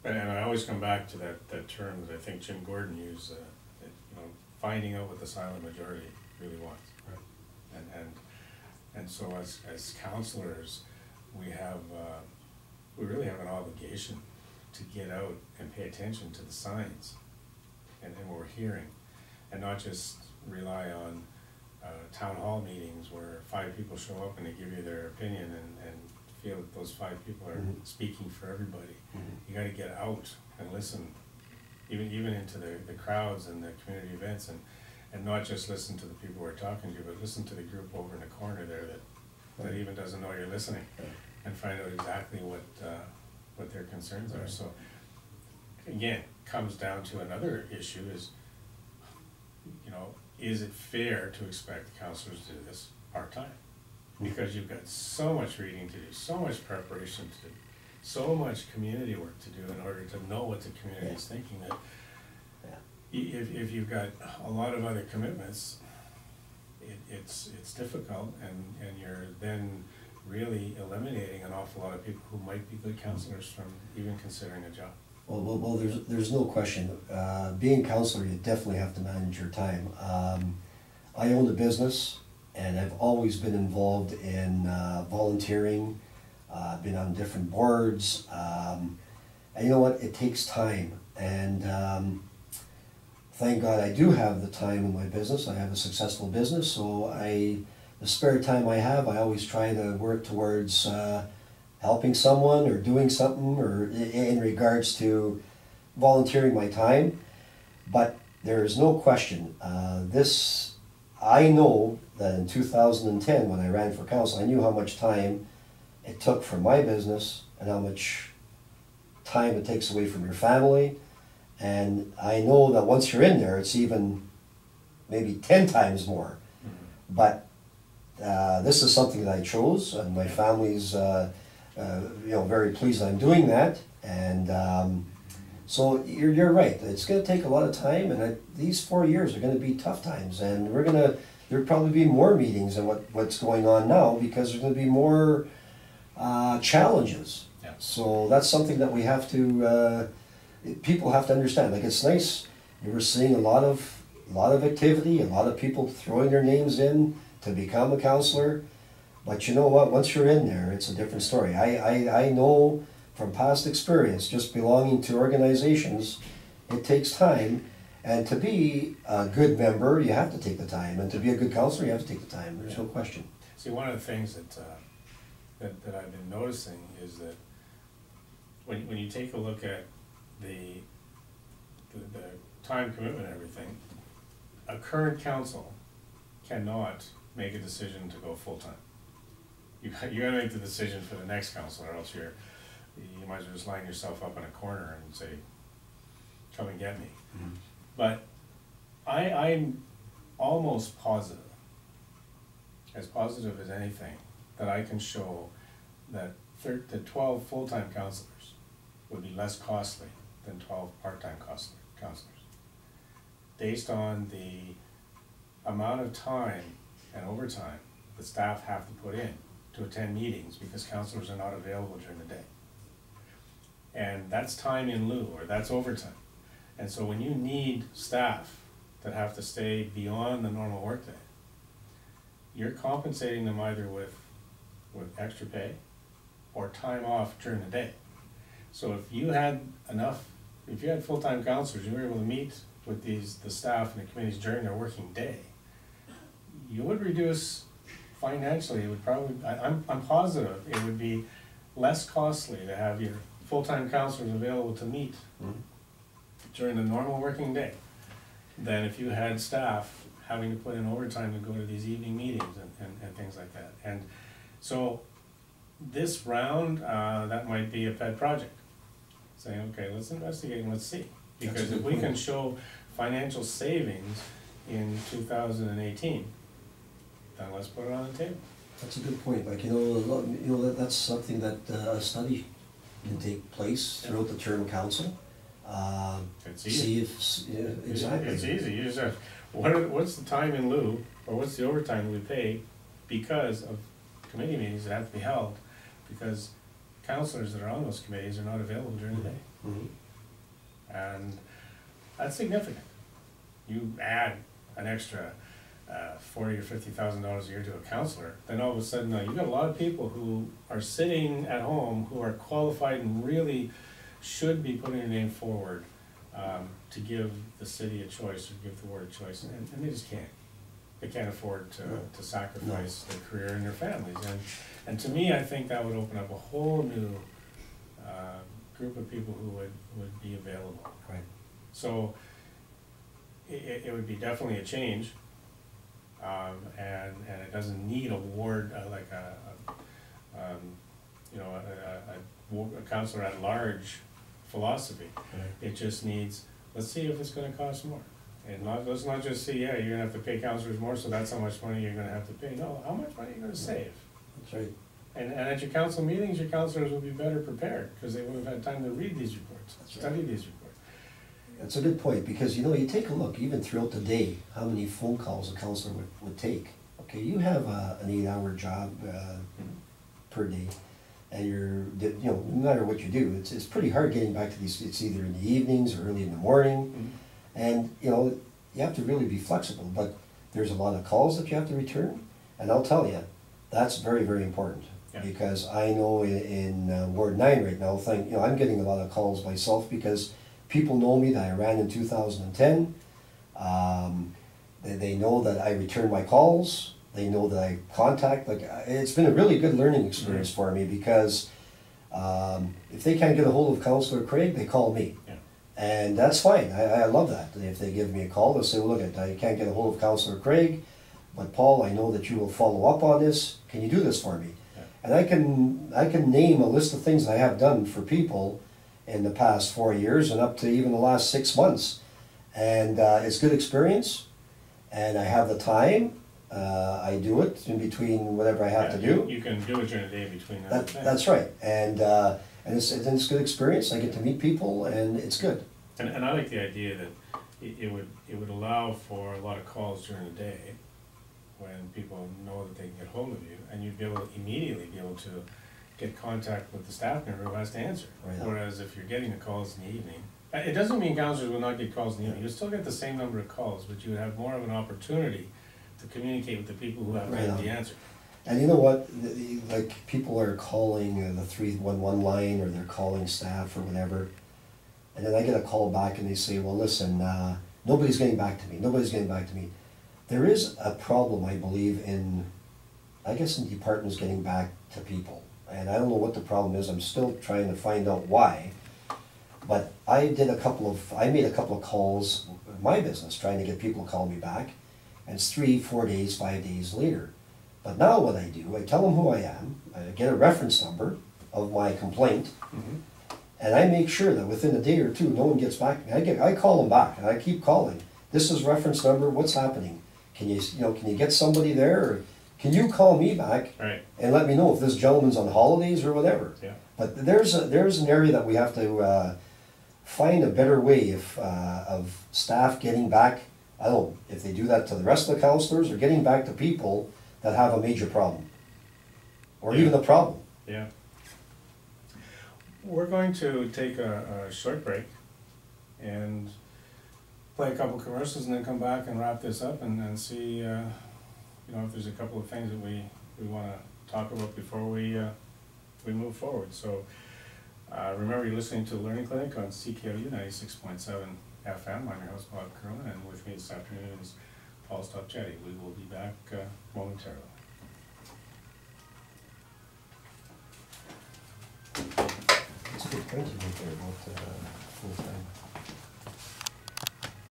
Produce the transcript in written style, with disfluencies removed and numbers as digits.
And I always come back to that term that I think Jim Gordon used, finding out what the silent majority really wants. Right. And so as counselors, we really have an obligation to get out and pay attention to the signs and what we're hearing, and not just rely on town hall meetings where 5 people show up and they give you their opinion and feel that those 5 people are speaking for everybody. You got to get out and listen, even into the crowds and the community events, and not just listen to the people we're talking to, but listen to the group over in the corner there that even doesn't know you're listening, and find out exactly what their concerns are. So again, comes down to another issue is, is it fair to expect counselors to do this part-time? Because you've got so much reading to do, so much preparation to do, so much community work to do in order to know what the community is thinking, that if you've got a lot of other commitments, it's difficult, and you're then really eliminating an awful lot of people who might be good counselors from even considering a job. Well, there's no question. Being a counselor, you definitely have to manage your time. I own a business, and I've always been involved in volunteering. I've been on different boards, and you know what? It takes time, and thank God I do have the time in my business. I have a successful business, so the spare time I have, I always try to work towards helping someone or doing something, or in regards to volunteering my time. But there is no question, I know that in 2010, when I ran for council, I knew how much time it took for my business and how much time it takes away from your family. And I know that once you're in there, it's even maybe 10 times more. But this is something that I chose, and my family's very pleased I'm doing that. And so you're right. It's going to take a lot of time, and these 4 years are going to be tough times, and there'll probably be more meetings than what's going on now, because there's going to be more challenges. Yeah. So that's something that we have to, people have to understand. Like, it's nice. We're seeing a lot of activity, a lot of people throwing their names in to become a counselor. But you know what? Once you're in there, it's a different story. I know from past experience, just belonging to organizations, it takes time. And to be a good member, you have to take the time. And to be a good counselor, you have to take the time. There's no question. See, one of the things that I've been noticing is that when you take a look at the time commitment and everything, a current council cannot make a decision to go full-time. You got to make the decision for the next council, or else you might as well just line yourself up in a corner and say, come and get me. Mm-hmm. But I'm almost positive, as positive as anything, that I can show that 12 full-time counselors would be less costly than 12 part-time counselors, based on the amount of time and overtime the staff have to put in to attend meetings, because counselors are not available during the day. And that's time in lieu, or that's overtime. And so when you need staff that have to stay beyond the normal workday, you're compensating them either with extra pay or time off during the day. So if you had full-time counselors, you were able to meet with the staff and the committees during their working day, you would reduce financially. It would probably, I'm positive it would be less costly to have your full-time counselors available to meet during the normal working day than if you had staff having to put in overtime to go to these evening meetings and things like that. And so this round, that might be a pet project. Saying, okay, let's investigate and let's see. Because if we can show financial savings in 2018, then let's put it on the table. That's a good point. Like, that's something that a study can take place throughout the term council. It's easy. Exactly. It's easy. You just have, what's the time in lieu, or what's the overtime we pay because of committee meetings that have to be held, because counselors that are on those committees are not available during the day. and that's significant. You add an extra $40,000 or $50,000 a year to a counselor, then all of a sudden you've got a lot of people who are sitting at home who are qualified and really should be putting their name forward to give the city a choice or give the ward a choice, and they just can't. They can't afford to sacrifice their career and their families. And to me, I think that would open up a whole new group of people who would be available. Right. So it would be definitely a change, and it doesn't need a ward like a counselor at large philosophy. Right. It just needs, let's see if it's going to cost more. And let's not just say, yeah, you're going to have to pay counselors more, so that's how much money you're going to have to pay. No, how much money are you going to save? That's right. And at your council meetings, your counselors will be better prepared because they would have had time to read these reports, study these reports. That's a good point, because you take a look, even throughout the day, how many phone calls a counselor would take. Okay, you have an 8-hour job per day, and no matter what you do, it's pretty hard getting back to these. It's either in the evenings or early in the morning, and you have to really be flexible. But there's a lot of calls that you have to return, and I'll tell you, that's very, very important. Yeah. Because I know in Ward 9 right now, I'm getting a lot of calls myself because people know me that I ran in 2010. They know that I return my calls. They know that I contact. It's been a really good learning experience for me, because if they can't get a hold of Councillor Craig, they call me. Yeah. And that's fine. I love that. If they give me a call, they'll say, well, look, I can't get a hold of Councillor Craig, but Paul, I know that you will follow up on this. Can you do this for me? Yeah. And I can name a list of things I have done for people in the past 4 years and up to even the last 6 months. And it's good experience, and I have the time. I do it in between whatever I have to do. You can do it during the day between That's right. And it's good experience. I get to meet people, and it's good. And I like the idea that it would allow for a lot of calls during the day when people know that they can get hold of you, and you'd be able to immediately to get contact with the staff member who has to answer. Right. Whereas if you're getting the calls in the evening, it doesn't mean counselors will not get calls in the evening. You'll still get the same number of calls, but you would have more of an opportunity to communicate with the people who have the answer. And you know what? People are calling the 311 line, or they're calling staff or whatever, and then I get a call back and they say, well, listen, nobody's getting back to me. Nobody's getting back to me. There is a problem, I believe, in departments getting back to people. And I don't know what the problem is. I'm still trying to find out why. But I made a couple of calls in my business trying to get people to call me back. And it's 3, 4 days, 5 days later. But now what I do, I tell them who I am, I get a reference number of my complaint, and I make sure that within a day or two, no one gets back to me. I call them back, and I keep calling. This is reference number, what's happening? Can you get somebody there? Or can you call me back and let me know if this gentleman's on holidays or whatever? Yeah. But there's an area that we have to find a better way of staff getting back. I don't know if they do that to the rest of the councillors, or getting back to people that have a major problem, or even a problem. Yeah. We're going to take a short break and play a couple commercials, and then come back and wrap this up and see if there's a couple of things that we want to talk about before we move forward. So remember, you're listening to Learning Clinic on CKLU 96.7 FM. I'm your host, Bob Curlin, and with me this afternoon is Paul Stopciatti. We will be back momentarily. That's a good point you made there about full-time.